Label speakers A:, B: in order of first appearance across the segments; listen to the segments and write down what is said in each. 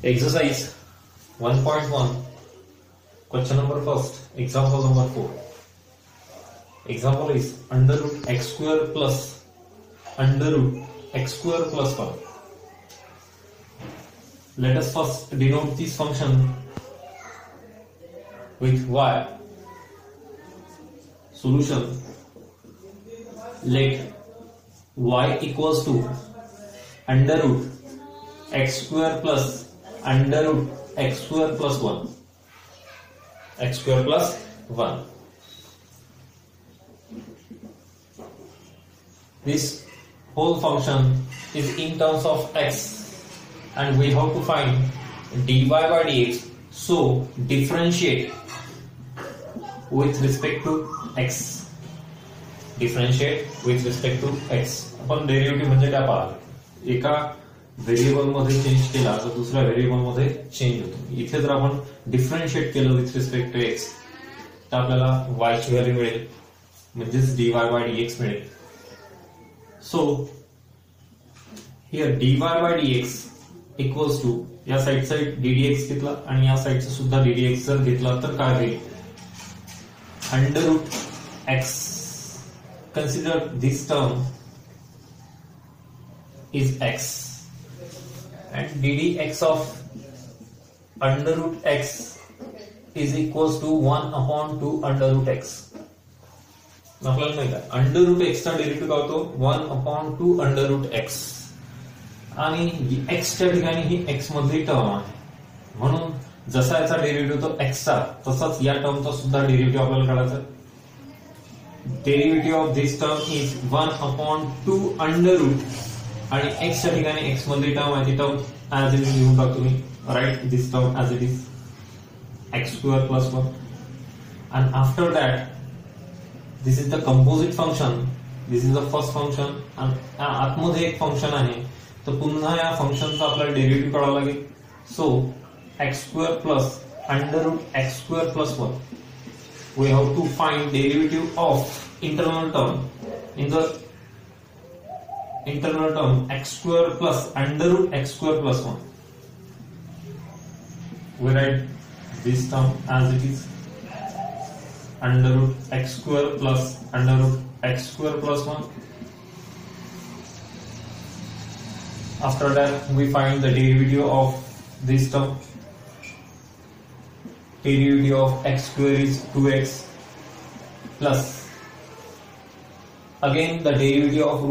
A: Exercise 1.1, question number first, example number 4. Example is under root x square plus under root x square plus 1. Let us first denote this function with y. Solution: let y equals to under root x square plus under root x square plus 1. X square plus 1. This whole function is in terms of x and we have to find dy by dx. So differentiate with respect to x. Differentiate with respect to x. आपण derivative म्हणजे काय पाहतो, एका variable मध्ये change केला तर दुसऱ्या variable मध्ये चेंज होतो. इथे जर आपण डिफरन्शिएट केलं विथ रिस्पेक्ट टू एक्स तर आपल्याला y ची व्हॅल्यू मिळेल, म्हणजेच dy by dx मिळेल. So here dy by dx equals to या साइडचा ddx घेतला आणि या साइडचा सुद्धा ddx जर घेतला तर काय होईल, under root x. Consider this term is x and ddx of under root x is equals to 1 upon 2 under root x. आपल्याला माहिती आहे अंडर रूट x चा डेरिव्हेटिव्ह काय होतो 1 upon 2 under root x आणि x च्या ठिकाणी ही x मधली टर्म आहे, म्हणून जसा याचा डेरिव्हेटिव्ह तो x चा तसाच या टर्मचा सुद्धा डेरिव्हेटिव्ह आपल्याला काढायचा. Derivative of this term is 1 upon 2 under root आणि x च्या ठिकाणी x मधली टर्म आहे ती टर्म as it is लिहून टाकतो मी. Write this term as it is x square plus 1 and after that this is the composite function, this is the first function and आतमध्ये एक फंक्शन आहे तर पुन्हा या फंक्शनचा आपल्याला डेरिव्हेटिव्ह काढावा लागेल. सो x square plus under root x square plus 1. We have to find derivative of internal term. In the internal term x square plus under root x square plus 1. We write this term as it is under root x square plus under root x square plus 1. After that we find the derivative of this term. Derivative of x square is 2x plus again the derivative of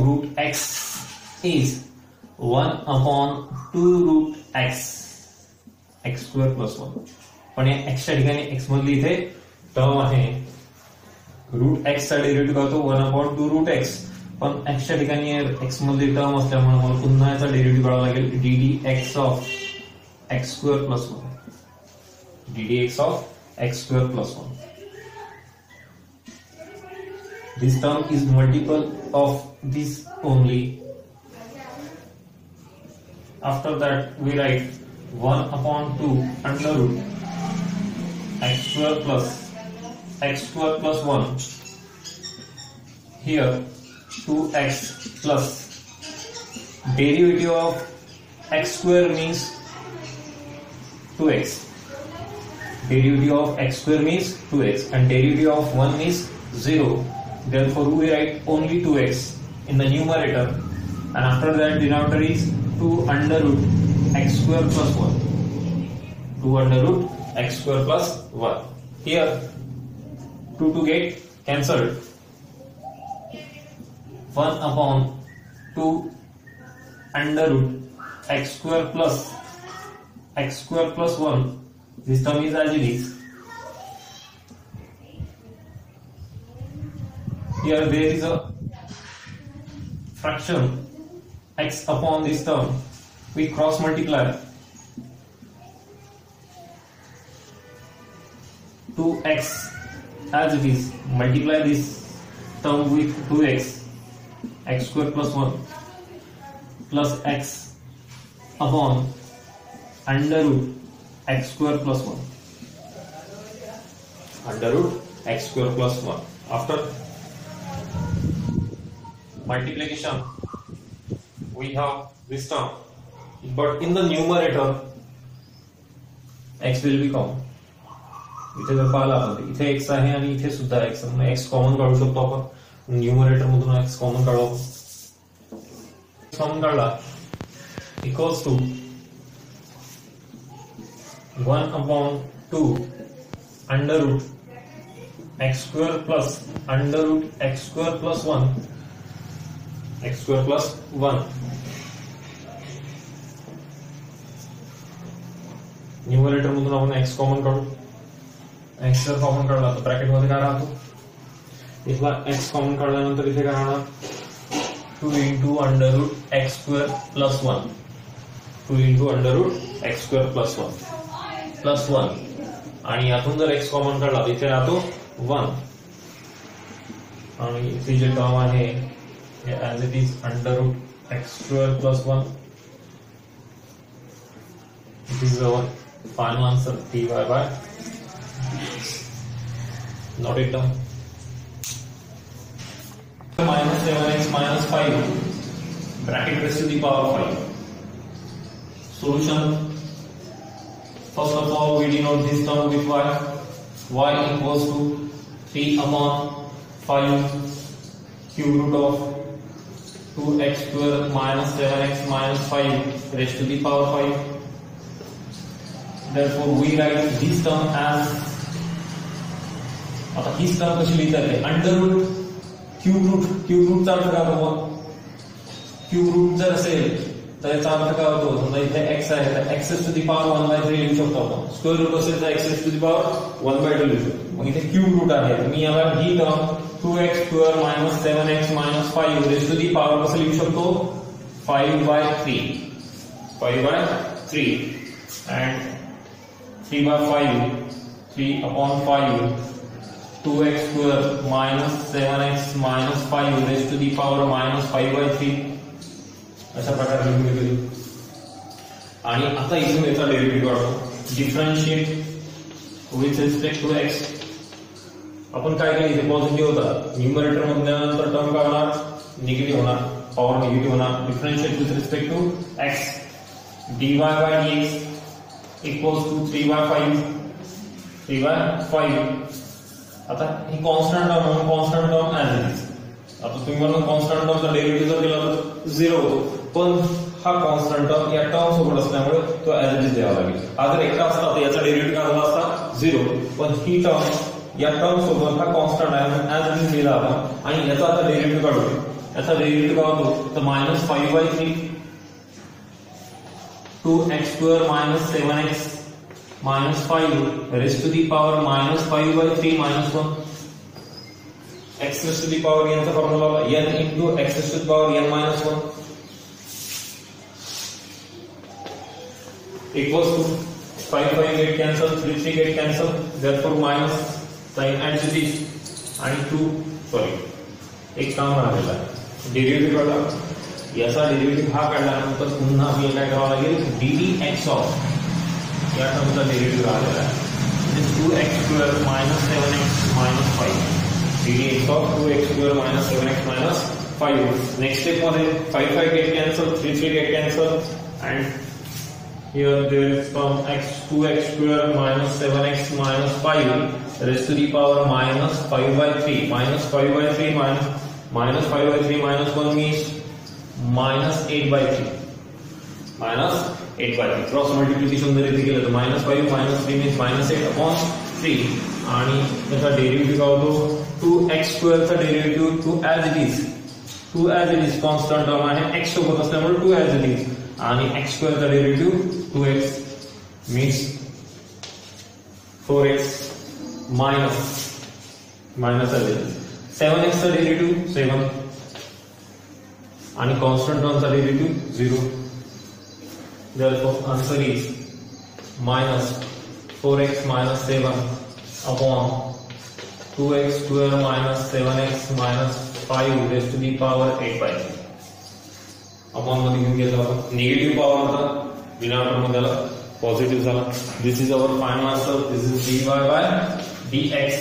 A: root x is 1 upon 2 root x x square plus 1. पण या x च्या ठिकाणी x मधली इथे term आहे, root x चा derivative होतो 1 upon 2 root x, पण x च्या ठिकाणी x मधली टर्म असल्यामुळे मला पुन्हा याचा डेरिव्हेटिव्ह काढावा लागेल ddx of x square plus 1. ddx of x square plus 1. This term is multiple of this only. After that we write 1 upon 2 under root x square plus 1. Here 2x plus derivative of x square means 2x. Derivative of x square means 2x and derivative of 1 is 0. Therefore we write only 2x in the numerator and after that denominator is 2 under root x square plus 1. 2 under root x square plus 1. Here 2 to get cancelled. 1 upon 2 under root x square plus x square plus 1. This term is as it is. Here there is a fraction x upon this term. We cross multiply 2x as it is. Multiply this term with 2x x square plus 1 plus x upon under root x square plus 1. Under root x square plus 1. After multiplication we have this term, but in the numerator x will be common. इथे जर पाहिलं आपण इथे x आहे आणि इथे सुद्धा x आहे, म्हणून x कॉमन काढू शकतो आपण. न्यूमरेटर मधून x कॉमन काढू. कॉमन काढला equals to 1/2 under root x square plus under root x square plus 1 x square plus 1. Numerator मधून आपण x कॉमन काढू. x जर कॉमन काढला तर ब्रॅकेट मध्ये काय राहतो, इथला x कॉमन काढल्यानंतर इथे काय राहणार 2 into under root x square plus 1 2 into under root x square plus 1 plus 1 आणि यातून जर x कॉमन काढला तर इथे राहतो 1 आणि इथे जे टर्म आहे as it is under root x square plus 1. This is our final answer, dy by dx. Note it down. Minus 7x minus 5 bracket raised to the power 5. Solution. First of all, we denote this term with y. Y equals to 3/5 cube root of 2x square minus 7x minus 5 raised to the power 5. Therefore, we write this term as, आता हीच term कशी लिहिता येते, under root cube रूटचा अर्थ काय होतो, cube root जर असेल तर याचा अर्थ काय होतो, समजा इथे x आहे तर x टू दी पॉवर 1/3 लिहू शकतो आपण. स्क्वेअर रूट असेल तर x टू दी पॉवर 1/2 लिहू शकतो. मग इथे क्यूब रूट आहे, मी याला ही term 2x square minus 7x minus 5 raised to the power कसं लिहू शकतो, 5/3 and 3/5 3/5 2x square minus 7x minus 5 raised to the power minus 5/3 अशा प्रकारे लिहून घेतली. आणि आता इथून याचा डेरिव्हेटिव्ह काढतो, differentiate with respect to x. आपण काय केलं, इथे पॉझिटिव्ह होता, न्यूमरेटर मधल्यानंतर टर्म काय होणार, निगेटिव्ह होणार, पॉवर निगेटिव्ह होणार. Differentiate with respect to x, dy by dx equals to 3/5 आता ही कॉन्स्टंट टर्म म्हणून constant term as it is. आता तुम्ही म्हणून कॉन्स्टंट टर्मचा डेरिव्हेटिव्ह जर दिला तर 0 होतो, पण हा कॉन्स्टंट टर्म या टर्म सोबत असल्यामुळे तो ऍज इट इज द्यावा लागेल. हा जर एकटा असता तर याचा डेरिव्हेटिव्ह काय झाला असता 0, पण ही टर्म या टर्म सोबत हा कॉन्स्टंट आहे म्हणून ऍज इट इज दिला आपण. आणि याचा आता डेरिव्हेटिव्ह काढू. याचा डेरिव्हेटिव्ह काय होतो, तर -5/3 2x square minus 7x minus 5 raised to the power -5/3 minus 1. x raised to the power n चा formula n into x raised to the power n minus 1 equals to 5 get cancel, 3 get cancel, therefore minus sign and it is आणि 2 एक काम राहिलेला आहे derivative काढला. याचा derivative हा काढल्यानंतर पुन्हा आपल्याला काय करावं लागेल, ddx ऑफ या टर्मचा डेरिव्हेटिव्ह राहिलेला आहे, म्हणजे 2x square minus 7x minus 5 ddx of 2x square minus 7x minus 5. Next step मध्ये 5 get cancel, 3 get cancel, and here there is from 2x square minus 7x minus 5 raised to the power minus 5/3 minus 5/3 minus 5/3 minus 1 means minus 8/3 cross multiplication जर इथे केलं तर -5 -3 means -8/3 आणि त्याचा derivative काय होतो, 2x square चा derivative 2 as it is constant term आहे x सोबत असल्यामुळे 2 as it is आणि x square चा derivative 2x means 4x minus 7x चा डेरिव्हेटिव्ह 7 आणि constant टर्मचा derivative 0. Therefore, answer is minus 4x minus 7 upon 2x square minus 7x minus 5 raised to the power 8/3. Upon मध्ये घेऊन गेलो आपण, negative power होता denominator मध्ये आला, पॉझिटिव्ह झाला. This is our final answer. This is dy by dx.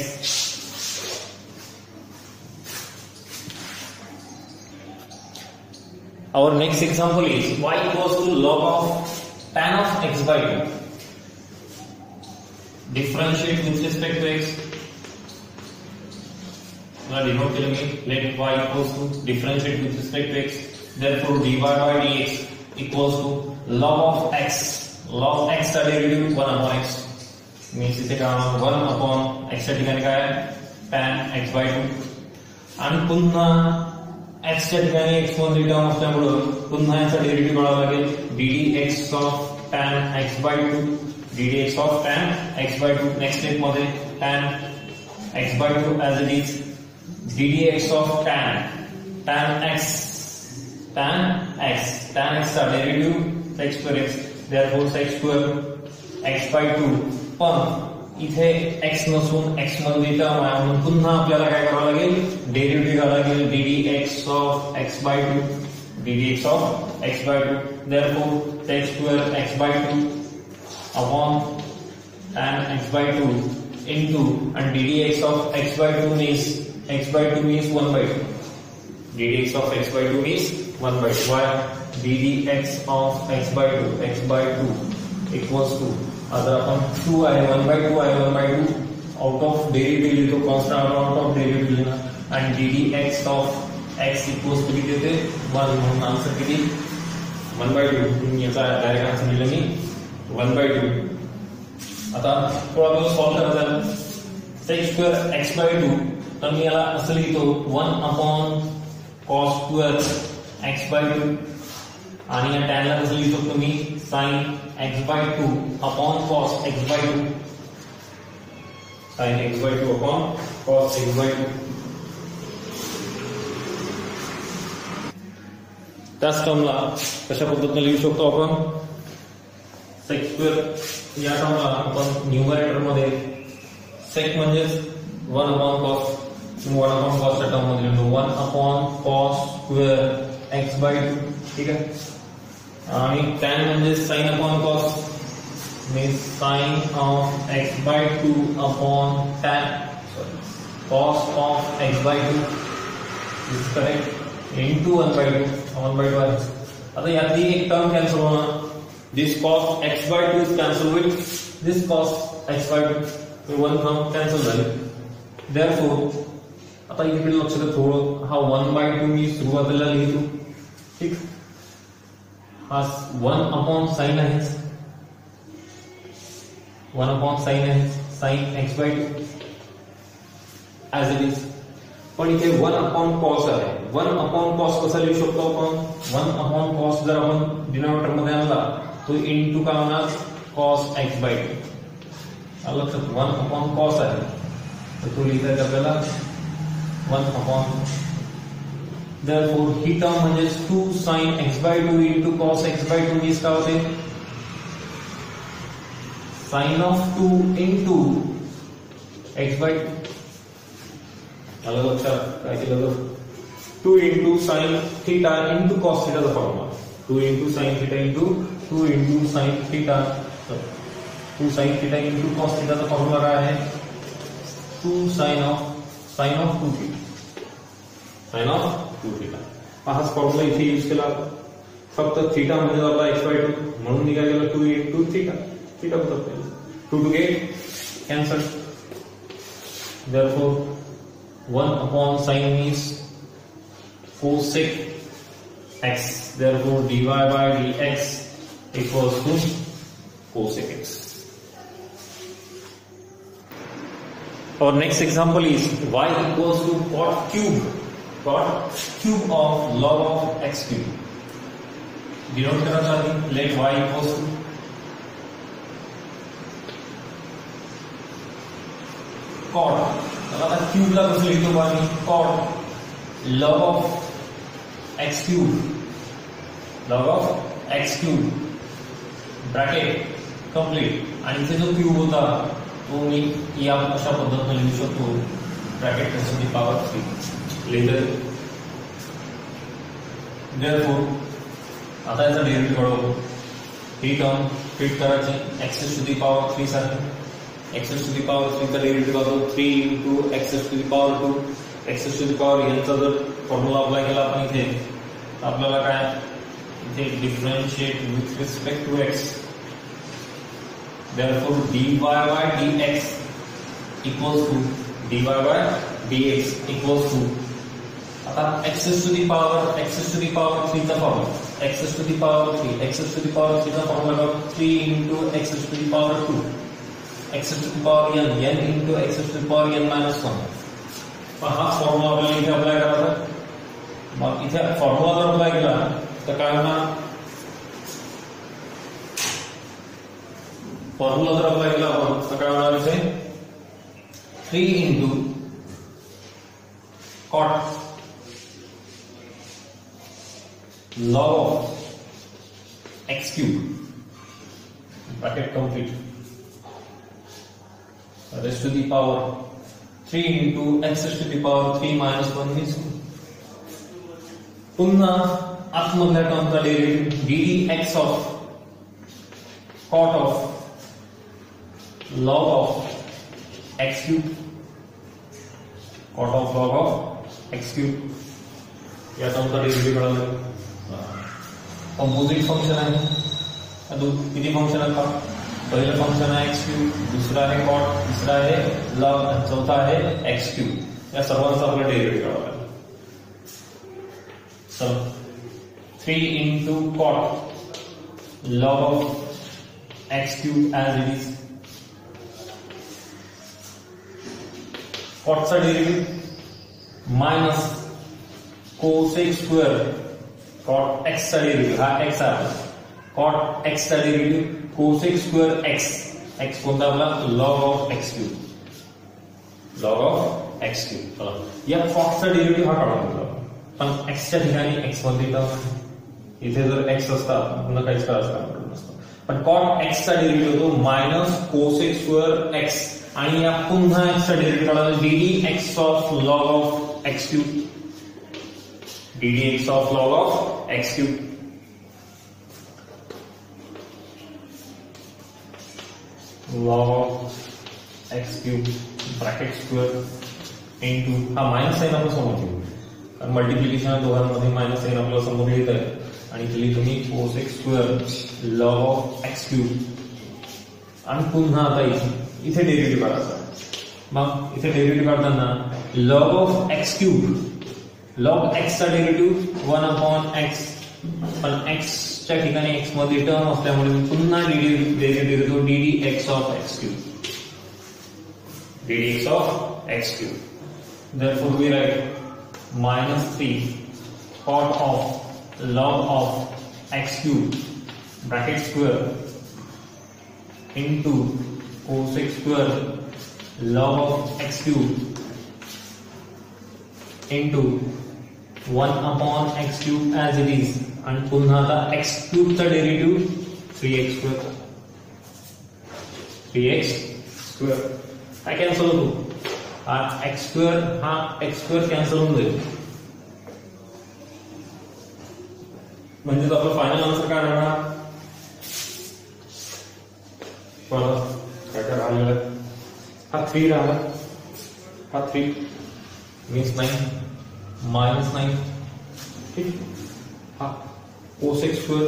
A: Our next example is y equals to log of tan of x by 2. Differentiate with respect to x. Now denote let y equals to differentiate with respect to x. Therefore dy by dx equals to log of x. Log of x का derivative 1 upon x. Means इथे काय 1 upon x च्या ठिकाणी काय tan x by 2. आणि पुन्हा x च्या ठिकाणी x मध्ये टर्म असल्यामुळे पुन्हा याचा डेरिवेटिव काढावा लागेल ddx of tan x by 2 ddx of tan x by 2. Next step मध्ये tan x by 2 as it is ddx of tan x चा derivative x square x. therefore x square x by 2. पण इथे x नसून x मध्ये term आहे म्हणून पुन्हा आपल्याला काय करावं लागेल डेरिवेटिव घ्यावं लागेल ddx of x by 2 ddx of x by 2. therefore x square x by 2 upon tan x by 2 into and ddx of x by 2 means x by 2 means 1 by 2. ddx of x by 2 means 1 by 2. Why? ddx of x by 2 equals to अगर अपन 2 आहे 1 by 2 आहे 1 by 2 out of derivative लिहितो constant out of derivative लिहिना आणि ddx of x equals to किती येते 1 म्हणून answer किती 1 by 2. तुम्ही याचा डायरेक्ट आन्सर लिहिलं मी 1 by 2. आता थोडा वेळ सॉल्व करायचा sec square x by 2 तर मी याला असं लिहितो 1 upon cos square x by 2 आणि या tan ला कसं लिहितो तुम्ही sin x by 2 upon cos x by 2 sin x by 2 upon cos x by 2. त्याच टर्मला कशा पद्धतीने लिहू शकतो आपण sec square या टर्मला आपण न्यूमरेटर मध्ये sec म्हणजे 1 upon cos 1 upon cos च्या टर्म मध्ये लिहितो 1 upon cos square x by 2. ठीक आहे. आणि tan म्हणजे sin upon cos means sin of x by 2 upon tan cos of x by 2 is correct into 1 by 2 आहे. आता यातली एक टर्म कॅन्सल होणार this cos x by 2 is cancelled with this cos x by 2 हे 1 term cancel झाले. therefore आता इकडे लक्ष द्या थोडं हा 1 by 2 मी सुरुवातीला लिहितो. ठीक हा 1 upon sin आहे 1 upon sin आहे sin x by 2 as it is. पण इथे 1 upon cos आहे 1 upon cos कसा लिहू शकतो आपण 1 upon cos जर आपण डिनॉमिनेटर मध्ये आणला तो इनटू काय होणार cos x by 2. आलं लक्षात 1 upon cos आहे तर तो लिहिता येईल आपल्याला 1 upon. therefore ही टर्म म्हणजे 2 sin x by 2 into cos x by 2 means काय होते sin of 2 into x by 2. आलं लक्षात काय केलं 2 into sin theta into cos theta चा formula 2 into sin theta into 2 into sin theta 2 sin theta into cos theta चा formula काय आहे 2 sin of 2 theta sin of 2 theta. हाच formula इथे यूज केला फक्त थीटा म्हणजे आपला x by 2 म्हणून निघाला गेला 2 into theta theta बदलतो 2 to get cancelled. therefore 1 upon sin means cosec x. therefore dy by dx equals to cosec x. Our next example is y equals to cot cube of log of x cube. Denote करना चाहते let y equals to cot. आता cube ला कसं लिहितो बानी cot log of x cube bracket complete आणि इथे जो cube होता तो मी या अशा पद्धतीने लिहू शकतो bracket to the power 3 later. therefore आता याचा डेरिवेटिव काढू ही टर्म फिट करायची x टू द पॉवर 3 सारखी x टू द पॉवर 3 का डेरिवेटिव काढू 3 into x to the power 2 x to the power यांचा जर फॉर्म्युला अप्लाय केला आपण इथे आपल्याला काय इथे differentiate with respect to x, therefore dy by dx equals to dy by dx equals to, आता x to the power 3 चा formula, x to the power 3 चा formula 3 into x to the power 2, x to the power n into x to the power n minus 1. हा formula आपल्याला इथे apply करायचा. मग इथे formula जर apply केला तर काय होणार, फॉर्म्युला जर अप्लाय केला आपण तर काय होणार इथे 3 into cot log of x cube bracket complete raised to the power 3 into x raised to the power 3 minus 1 means पुन्हा आतमधल्या टर्मचा derivative ddx of cot of log of x cube, cot of log of x cube या टर्मचा derivative काढायला. Composite function आहे, किती function आहेत, पहिलं function आहे x cube, दुसरा आहे cot, तिसरा आहे log, चौथा आहे x क्यूब. या सर्वांचा आपल्याला डेरिव्हेटिव्ह काढावा लागेल. So 3 into cot log of x cube as it is, cot चा derivative minus cosec square cot x चा डेरिव्हेटिव्ह, हा x आहे, cot x चा derivative cosec square x, x कोणता आपला log of x cube, log of x cube. या cot चा derivative हा काढावा, पण x च्या ठिकाणी x मध्ये टर्म, इथे जर x असता पुन्हा काहीच करायचं नसतं, पण cot x चा डेरिव्हेटिव्ह होतो मायनस cosec स्क्वेअर x, आणि या पुन्हा x चा डेरिव्हेटिव्ह काढायला ddx of log of x cube, ddx of log of x cube. log of x cube bracket square into, हा मायनस साइन आपण समोर घेऊ कारण मल्टिप्लिकेशन दोघांमध्ये मायनस साइन आपल्याला समोर येत आहे, आणि इथली तुम्ही cosec square log of x cube, आणि पुन्हा आता इथे डेरिव्हेटिव्ह काढायचा. मग इथे डेरिव्हेटिव्ह काढताना log of x cube, log x चा डेरिव्हेटिव्ह 1/x, पण x च्या ठिकाणी x मध्ये टर्म असल्यामुळे पुन्हा derivative ddx of x cube, ddx of x cube. Therefore we write minus 3 cot of log of x cube bracket square into cosec square log of x cube into 1/x cube as it is, and पुन्हा आता x cube चा derivative 3x square काय cancel होतो, हा x square cancel होऊन जाईल, म्हणजे आपलं फायनल आन्सर काय राहणार, काय राहिलेलं, हा 3 राहिला, हा 3 मीन्स 9 मायनस 9, ठीक, हा cosec square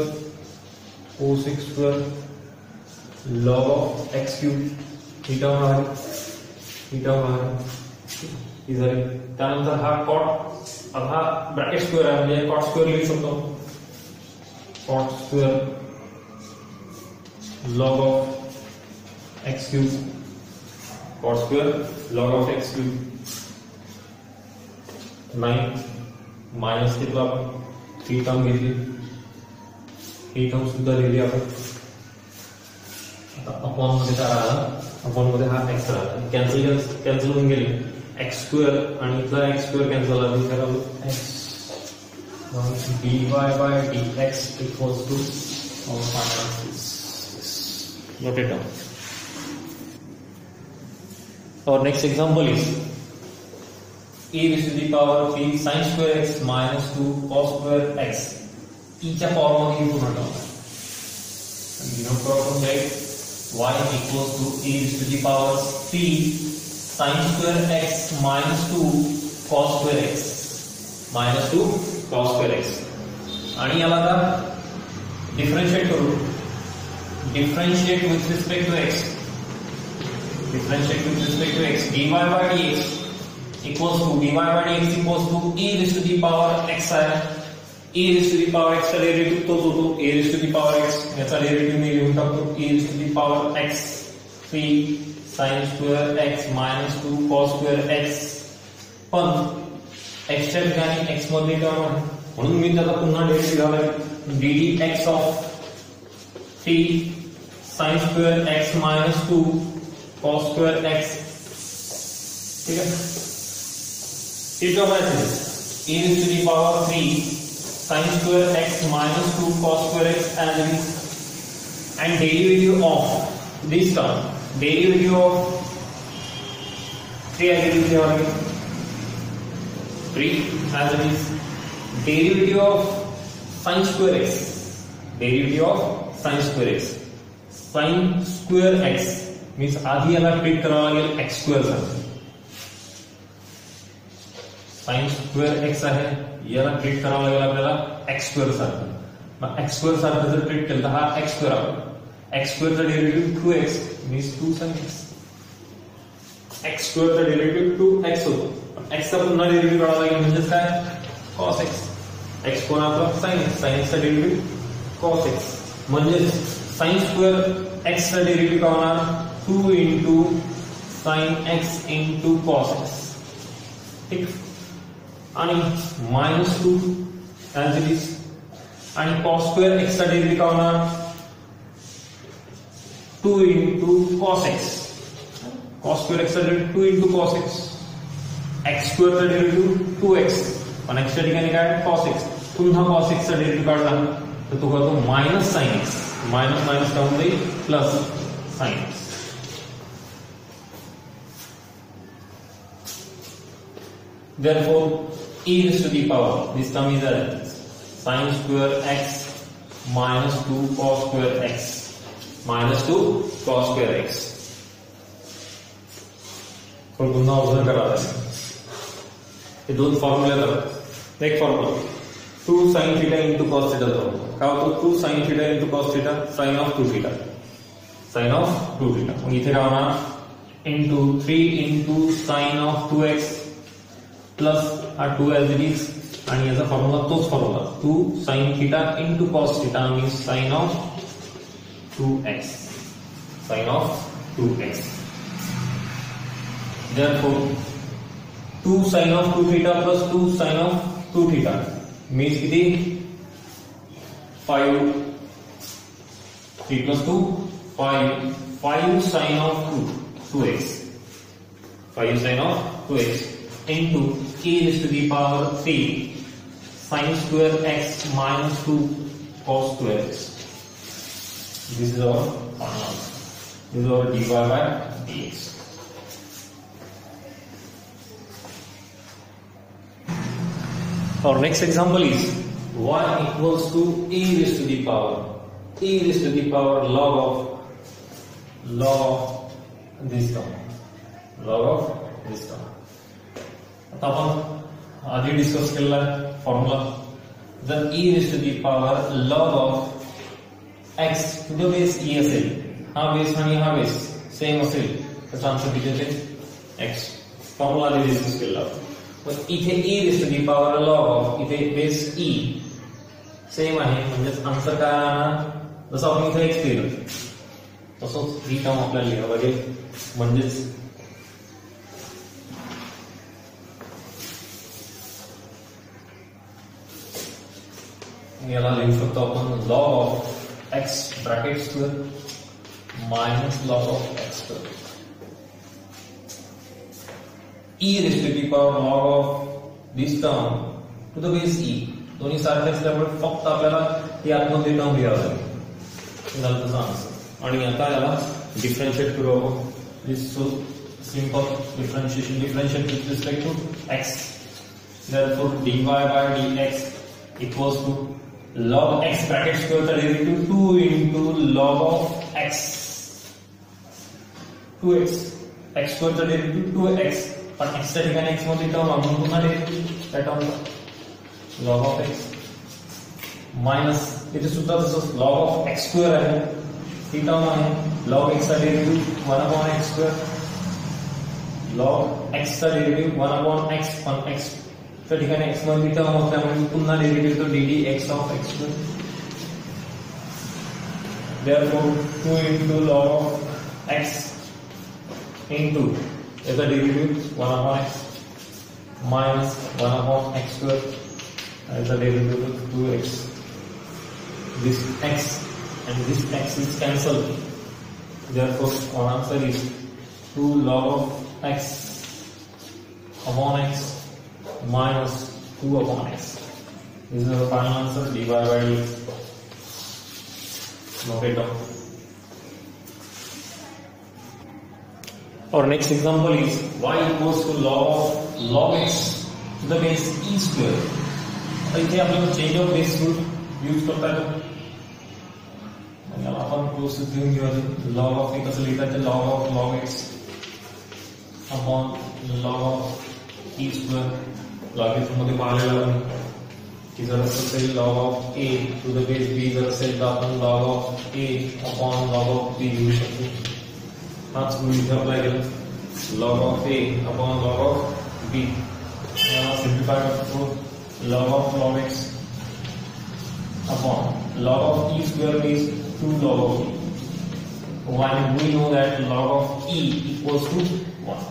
A: log of x cube he term आहे, ही झाली. त्यानंतर हा cot, अब हा ब्रॅकेट स्क्वेअर आहे म्हणजे cot स्क्वेअर लिहू शकतो, cot square log of x cube, cot square log of x cube 9 minus घेतला आपण, 3 टर्म घेतली, ही टर्म सुद्धा लिहिली आपण. आता अपॉन मध्ये काय राहिला, अपॉन मध्ये हा x राहिला, कॅन्सल होऊन गेले, x स्क्वेअर आणि इथला x स्क्वेअर कॅन्सल झाला, x dy by dx equals to our final is note it down. Our next example is e raised to the power 3 sin square x minus 2 cos square x, e च्या power मध्ये पूर्ण term, denote करून right y equals to e raised to the power 3 sin square x minus 2 cos square x, minus 2 cos square x. आणि याला आता differentiate करू. Differentiate with respect to x. Differentiate with respect to x. dy by dx equals to dy by dx equals to e raised to the power x आहे. e raised to the power x चा derivative तोच होतो. e raised to the power x याचा derivative मी लिहून टाकतो. e raised to the power x 3 sin square x minus 2 cos square x. पण x च्या ठिकाणी x मध्ये टर्म आहे म्हणून मी त्याला पुन्हा डेरिव्हेटिव्ह घालतो. ddx of 3 sin square x minus 2 cos square x. ठीक है. ये टर्म है e raised to the power 3 sin square x minus 2 cos square x as it is, and derivative of this term, derivative of 3 as it is here, 3 as it is, derivative of sin square x, derivative of sin square x, sin square x means आधी याला treat करावा लागेल x square सारखं. sin square x आहे याला treat करावा लागेल आपल्याला x square सारखं. मग x square सारखं जर ट्रीट केलं तर हा x square आहे. x square चा derivative 2x means 2 sin x. x square चा डेरिव्हेटिव्ह 2x होतो. x चा पुन्हा डेरिव्हेटिव्ह काढावा लागेल म्हणजे काय cos x. x कोण आपला sin x. sin x चा डेरिव्हेटिव्ह cos x म्हणजे sin square x चा डेरिव्हेटिव्ह काय होणार 2 into sin x into cos x. ठीक. आणि -2 as it is, आणि cos square x चा डेरिव्हेटिव्ह काय होणार 2 into cos x. cos square x चा derivative 2 into cos x. x square चा डेरिव्हेटिव्ह 2x पण x च्या ठिकाणी काय cos x. पुन्हा cos x चा डेरिव्हेटिव्ह काढला तर तो करतो minus sin x. Minus minus काय होईल plus sin x. Therefore, e raised to the power, this term is as sin square x minus 2 cos square x minus 2 cos square x. तो पुन्हा observe करा. हे दोन फॉर्म्युले आहेत. एक formula 2 sin theta into cos theta काय होतो 2 sin theta into cos theta sin of 2 theta. sin of 2 theta. मग इथे काय होणार into 3 into sin of 2x plus हा 2 as it is आणि याचा फॉर्म्युला तोच formula 2 sin theta into cos theta means sin of 2x. sin of 2x. Therefore 2 sin of 2 theta plus 2 sin of 2 theta means किती 5 3 plus 2 5 sin of 2x 5 sin of 2x into e raised to the power 3 sin square x minus 2 cos square x. This is our formula. This is our dy by dx. Our next example is y equals to e raised to the power log of this term. log of this term. आता आपण आधी discuss केलेला formula जर e raised to the power log of x to the base e असेल हा base आणि हा base same असेल तर आन्सर किती येते x. फॉर्म्युला आधी डिस्कस केला. पण इथे e raised to the power log of इथे बेस e सेम आहे म्हणजे आन्सर काय राहणार जसं आपण इथे x लिहिलं तसंच ही टर्म आपल्याला लिहावं लागेल म्हणजेच याला लिहू शकतो आपण log of x bracket square minus log of x square. e raised to the power log of this term to the base e दोन्ही सारखे असल्यामुळे फक्त आपल्याला ही आतमध्ये टर्म लिहावी लागेल झालं त्याचा आन्सर. आणि आता याला डिफरेंशिएट करू आपण. This so simple differentiation with respect to x. therefore dy by dx equals to log x bracket square का derivative 2 into log of x 2x x square का डेरिवेटिव 2x पण x च्या ठिकाणी x मध्ये term म्हणून पुन्हा derivative त्या टर्मचा log of x minus इथे सुद्धा तसंच लॉग ऑफ एक्स स्क्वेअर आहे, ती टर्म आहे. लॉग एक्स चा derivative 1 upon x square, log x चा डेरिव्हेटिव्ह 1 अपॉन एक्स, पण एक्स त्या ठिकाणी एक्स मध्ये टर्म असल्यामुळे पुन्हा डेरिव्हेटिव्ह तो D x of x square. Therefore 2 into log of x into याचा derivative 1 upon x minus 1 upon x square, याचा derivative 2x. This x and this x is cancelled. Therefore our answer is 2 log of x upon x minus 2 upon x. This is our final answer, dy by dx. Note it down. Our next example is y equals to log x to the base e square. इथे आपल्याला change of base rule use करता येतो. याला आपण process घेऊन घेऊ. Log of हे कसं लिहितात, log of log x upon log of e square. Log x मध्ये पाहिलेलं आहे की जर असेल log of a to the base b जर असेल तर आपण log of a upon log of b लिहू शकतो. हाच रूल इथे अप्लाय केला. Log of a upon log of b याला सिम्प्लिफाय करतो. Log of log x upon log of e square is 2 log of e. When we know that log of e equals to 1.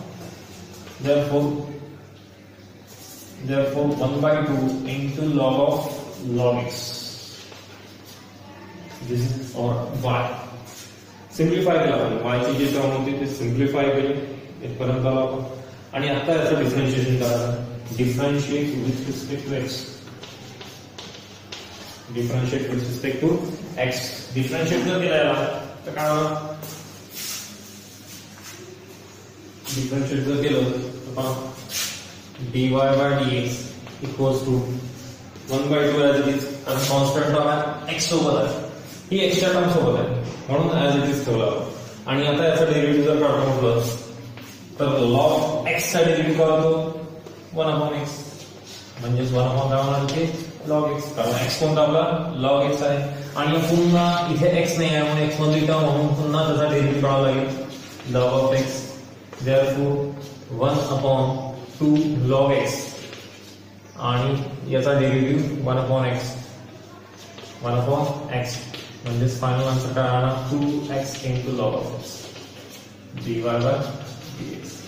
A: Therefore 1 by 2 into log of log x. This is our y. Simplify केला आपण y ची जी term होती ते simplify केली इथपर्यंत आलो आपण. आणि आता याचं डिफरन्शिएशन करायचं. Differentiate with respect to x. Differentiate with respect to x. Differentiate जर केला तर काय होणार, डिफरन्शिएट जर केलं तर dy by dx equals to 1 by 2 as it is. कारण कॉन्स्टंट टर्म आहे x सोबत आहे, ही x च्या टर्म सोबत आहे म्हणून as it is ठेवला. आणि आता याचा डेरिव्हेटिव्ह जर काढतो म्हटलं तर log x चा डेरिव्हेटिव्ह काय होतो 1 upon x. म्हणजे 1 upon काय होणार ते log x. कारण x कोणता आपला log x आहे. आणि पुन्हा इथे x नाही आहे म्हणून x मध्ये टर्म म्हणून पुन्हा त्याचा डेरिव्हेटिव्ह काढावा लागेल log of x. Therefore 1 upon 2 log x आणि याचा derivative 1 upon x. 1 upon x म्हणजे फायनल आन्सर काय आला 2x into log of x dy by dx.